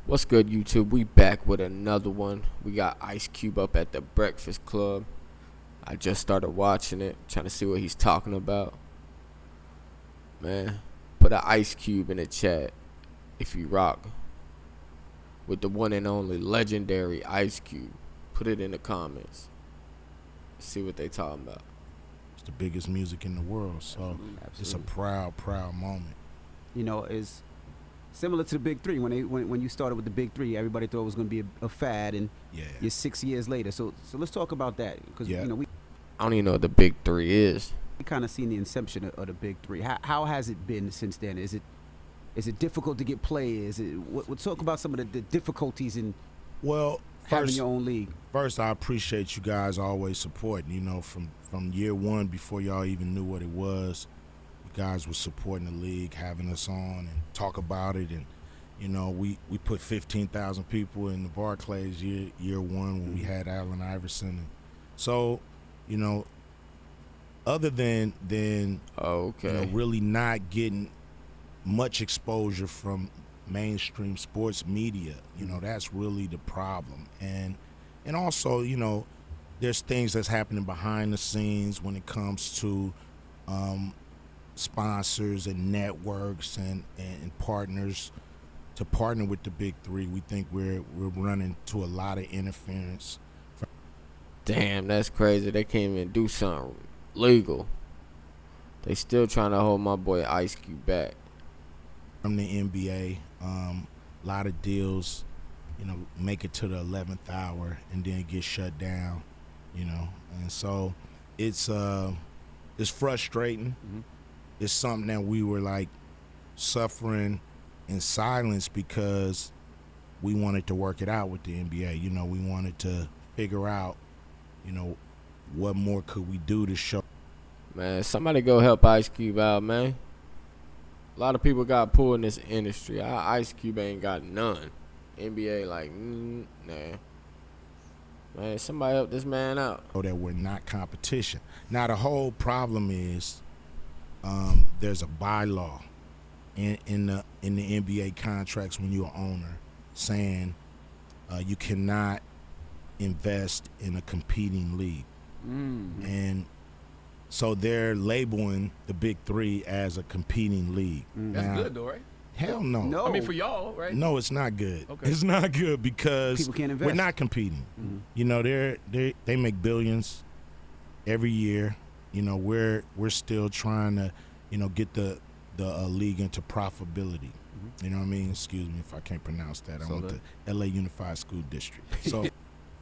What's good, YouTube? We back with another one. We got Ice Cube up at the Breakfast Club. I just started watching it, trying to see what he's talking about. Man, put an Ice Cube in the chat if you rock with the one and only legendary Ice Cube. Put it in the comments. See what they talking about. It's the biggest music in the world, so Absolutely. it's a proud moment. You know, it's similar to the BIG3. When you started with the BIG3, everybody thought it was going to be a fad, and Yeah. you're 6 years later. So let's talk about that, because Yeah. we I don't even know what the BIG3 is. kind of seen the inception of the BIG3. How has it been since then? Is it difficult to get players? We'll talk about some of the difficulties in Well, having your own league. First, I appreciate you guys always supporting. You know, from year one, before y'all even knew what it was, you guys were supporting the league, having us on and talk about it. And you know, we put 15,000 people in the Barclays year one when we had Allen Iverson. And so, you know, other than Okay. you know, really not getting much exposure from mainstream sports media, you know, that's really the problem. And also, you know, there's things that's happening behind the scenes when it comes to sponsors and networks and partners to partner with the BIG3. We think we're running into a lot of interference. Damn, that's crazy. They can't even do something legal. They still trying to hold my boy Ice Cube back. From the NBA, a lot of deals, you know, make it to the 11th hour and then get shut down, you know. And so it's frustrating. Mhm. It's something that we were like suffering in silence because we wanted to work it out with the NBA. You know, we wanted to figure out, you know, what more could we do to show. Man, somebody go help Ice Cube out, man. A lot of people got pulled in this industry. Ice Cube ain't got none. NBA like, nah. Man, somebody help this man out. That we're not competition. Now the whole problem is there's a bylaw in the NBA contracts when you're an owner saying you cannot invest in a competing league. And so they're labeling the BIG3 as a competing league. That's Now, good though, right? hell no. No. I mean, for y'all, right? No, it's not good. Okay. It's not good because People can't invest. we're not competing. Mhm. You know, they make billions every year. You know, we're still trying to, you know, get the league into profitability. You know what I mean? Excuse me if I can't pronounce that. I So went to LA Unified School District. So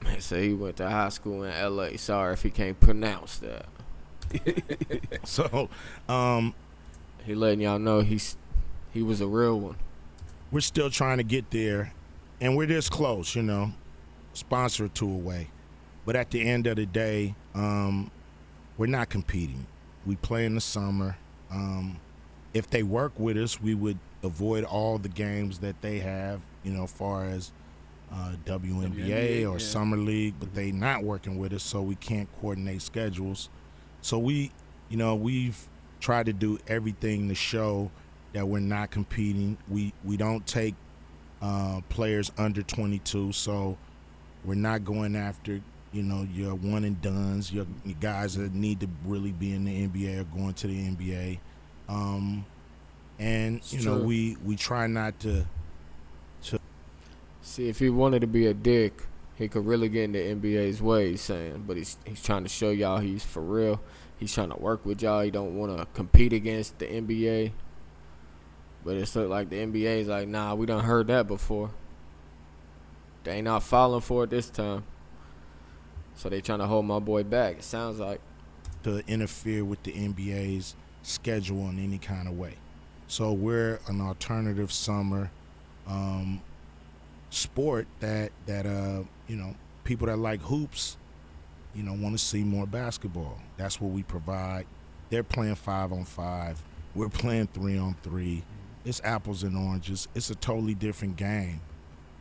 Man, so he went to high school in LA. Sorry if he can't pronounce that. so He letting y'all know he was a real one. we're still trying to get there, and we're this close, you know, sponsor or two away. But at the end of the day, we're not competing. We play in the summer. If they work with us, we would avoid all the games that they have, you know, as far as WNBA or yeah. Summer League, but they not working with us, so we can't coordinate schedules. So we, you know, we've tried to do everything to show that we're not competing. We don't take players under 22, so we're not going after, you know, your one and dones, your guys that need to really be in the NBA or going to the NBA. And It's you know, true. we try not to. See, if he wanted to be a dick, he could really get in the NBA's way, he's saying. But he's trying to show y'all he's for real. He's trying to work with y'all. He don't want to compete against the NBA. But it's look like the NBA's like, nah, we done heard that before. They ain't not falling for it this time. So they trying to hold my boy back, it sounds like. to interfere with the NBA's schedule in any kind of way. So we're an alternative summer sport that you know, people that like hoops, you know, want to see more basketball. That's what we provide. They're playing 5-on-5. We're playing 3-on-3. It's apples and oranges. It's a totally different game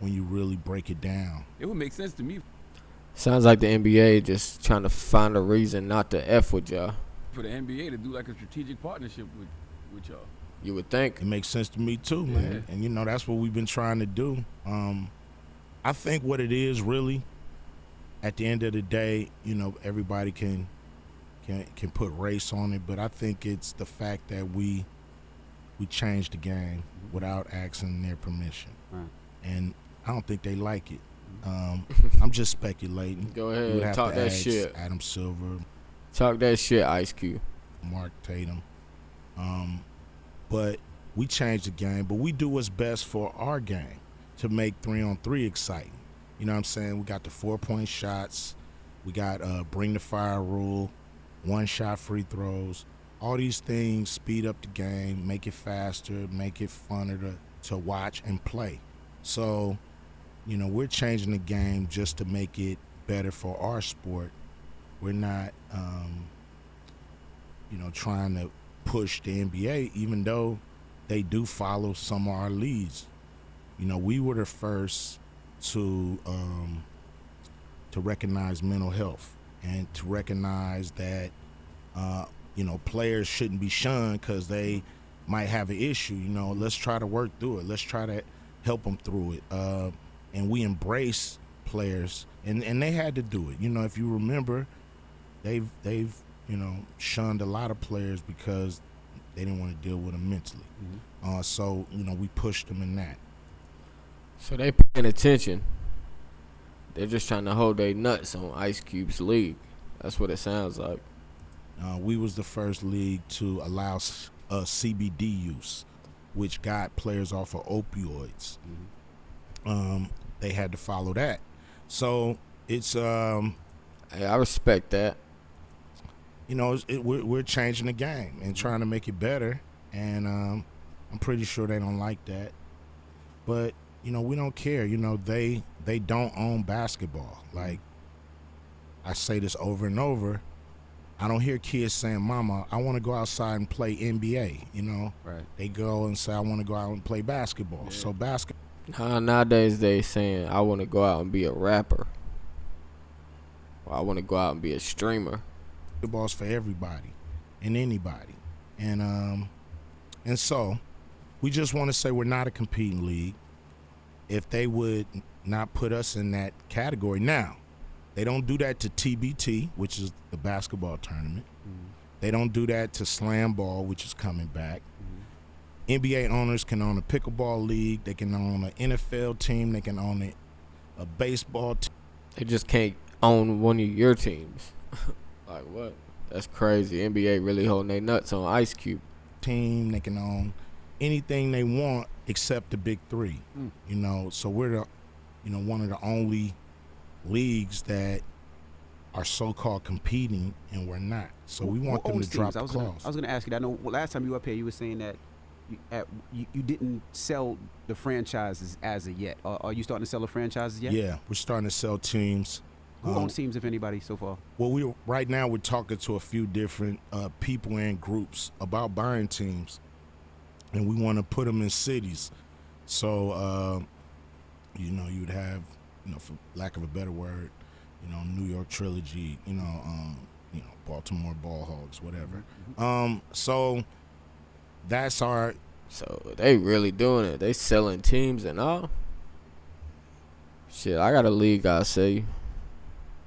when you really break it down. It would make sense to me Sounds like the NBA just trying to find a reason not to F with y'all. for the NBA to do like a strategic partnership with y'all. You would think. It makes sense to me too, man. And that's what we've been trying to do. I think what it is really, at the end of the day, everybody can put race on it, but I think it's the fact that we changed the game without asking their permission, and I don't think they like it. I'm just speculating. Go You would ahead, have talk to that ask shit. Adam Silver, Talk that shit, Ice Cube. Mark Tatum. But we changed the game, but we do what's best for our game to make 3-on-3 exciting. You know what I'm saying? We got the 4-point shots. We got bring the fire rule, 1-shot free throws. All these things speed up the game, make it faster, make it funner to watch and play. So, we're changing the game just to make it better for our sport. We're not, trying to push the NBA, even though they do follow some of our leads. We were the first to recognize mental health and to recognize that, players shouldn't be shunned because they might have an issue. Let's try to work through it. Let's try to help them through it. And we embrace players, and they had to do it. If you remember, they've shunned a lot of players because they didn't want to deal with them mentally. So we pushed them in that. So they paying attention. They're just trying to hold their nuts on Ice Cube's league. That's what it sounds like. We was the first league to allow CBD use, which got players off of opioids. They had to follow that. So it's Hey, I respect that. we're changing the game and trying to make it better, and I'm pretty sure they don't like that, but we don't care. They don't own basketball. Like, I say this over and over, I don't hear kids saying, "Mama, I want to go outside and play NBA." Right. They go and say, "I want to go out and play basketball." So basketball. Nowadays they saying, I want to go out and be a rapper. Or I want to go out and be a streamer. Basketball's for everybody and anybody, and so we just want to say we're not a competing league. If they would not put us in that category now, they don't do that to TBT, which is the basketball tournament. They don't do that to Slam Ball, which is coming back. NBA owners can own a pickleball league. They can own an NFL team. They can own a baseball team. They just can't own one of your teams. Like, what? That's crazy. NBA really holding their nuts on Ice Cube. Team. They can own anything they want except the Big Three. So we're the, one of the only leagues that are so-called competing, and we're not. So we want them to drop the clause. I was going to ask you that. I know last time you were up here, you were saying that you didn't sell the franchises as of yet. Are you starting to sell the franchises yet? Yeah, we're starting to sell teams. Who owns teams, if anybody, so far? Well, right now we're talking to a few different people and groups about buying teams, and we want to put them in cities. So, you'd have, for lack of a better word, New York Trilogy, Baltimore Ball Hogs, whatever. So that's our. So they really doing it. They selling teams and all. Shit, I got a league, I'll sell you.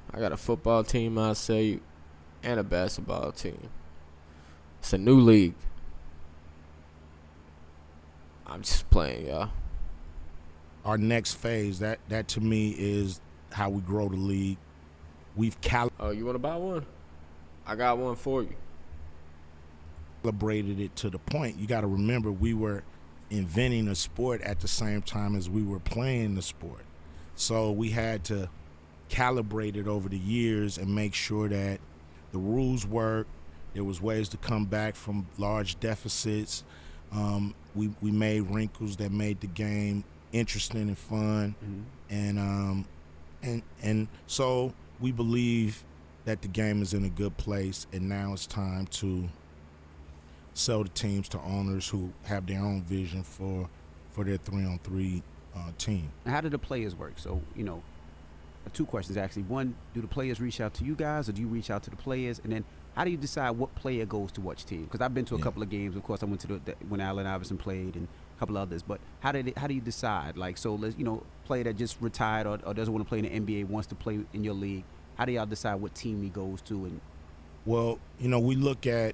I got a football team, I'll sell you, and a basketball team. It's a new league. I'm just playing, y'all. Our next phase, that to me is how we grow the league. We've Oh, you want to buy one? I got one for you. Calibrated it to the point. You got to remember, we were inventing a sport at the same time as we were playing the sport. So we had to calibrate it over the years and make sure that the rules work. There was ways to come back from large deficits. We made wrinkles that made the game interesting and fun, and so we believe that the game is in a good place, and now it's time to sell the teams to owners who have their own vision for their 3-on-3 team. How do the players work? So two questions actually. One, do the players reach out to you guys, or do you reach out to the players? And then, how do you decide what player goes to which team? Because I've been to a couple of games. Of course, I went to when Allen Iverson played and a couple others. But how do you decide? Like, so let's player that just retired or doesn't want to play in the NBA wants to play in your league. How do y'all decide what team he goes to? And well, we look at,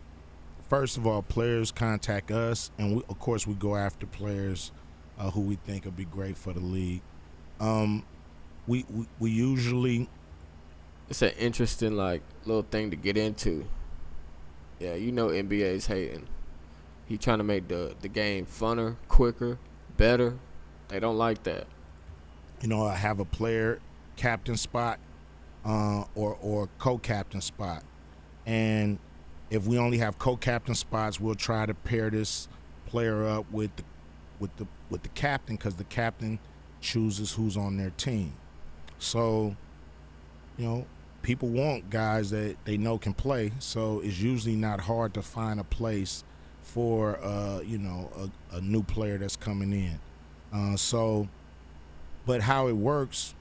first of all, players contact us, and of course we go after players who we think will be great for the league. We usually, It's an interesting little thing to get into. Yeah, NBA's hating. He trying to make the game funner, quicker, better. They don't like that. I have a player captain spot or co-captain spot, and if we only have co-captain spots, we'll try to pair this player up with the captain, because the captain chooses who's on their team. So, people want guys that they know can play, so it's usually not hard to find a place for a new player that's coming in. But how it works,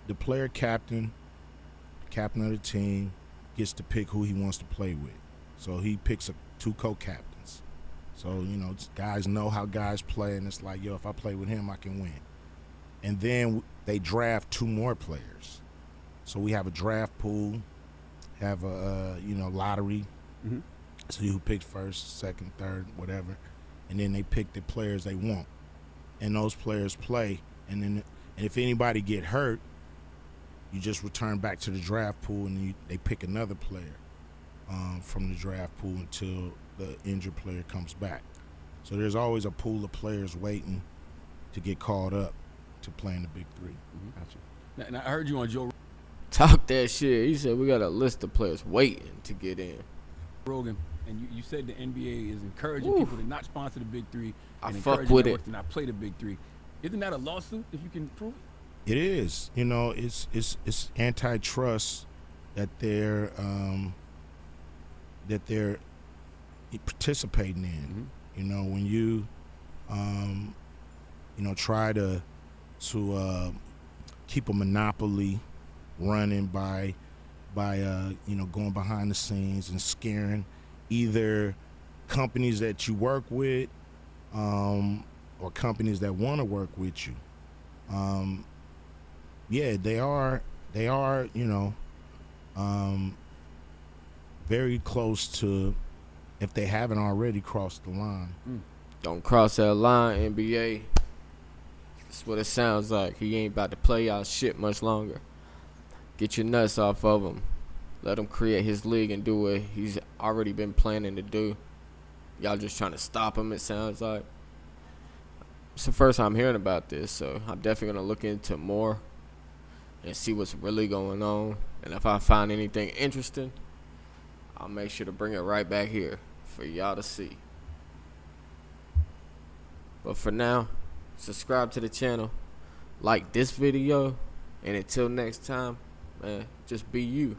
the player captain of the team, gets to pick who he wants to play with. So he picks two co-captains. So, guys know how guys play, and it's like, if I play with him, I can win. And then they draft two more players. So we have a draft pool, have a lottery. Mm-hmm. So who picked first, second, third, whatever, and then they pick the players they want, and those players play. And if anybody get hurt, you just return back to the draft pool, and they pick another player from the draft pool until the injured player comes back. So there's always a pool of players waiting to get called up to play in the Big 3. Mm-hmm. Gotcha. Now, I heard you on Joe Talk that shit. He said we got a list of players waiting to get in. Rogan, and you said the NBA is encouraging Ooh. people to not sponsor the Big 3 I and fuck encouraging with networks it. to not play the Big 3. Isn't that a lawsuit if you can prove it? It is. It's antitrust that they're participating in. Mm-hmm. When you try to keep a monopoly running by going behind the scenes and scaring either companies that you work with or companies that want to work with you. They are very close to, if they haven't already crossed the line. Don't cross that line, NBA. That's what it sounds like. He ain't about to play y'all shit much longer. Get your nuts off of him. Let him create his league and do what he's already been planning to do. Y'all just trying to stop him, it sounds like. It's the first time hearing about this, so I'm definitely going to look into more and see what's really going on. And if I find anything interesting, I'll make sure to bring it right back here for y'all to see. But for now, subscribe to the channel, like this video, and until next time, man, just be you.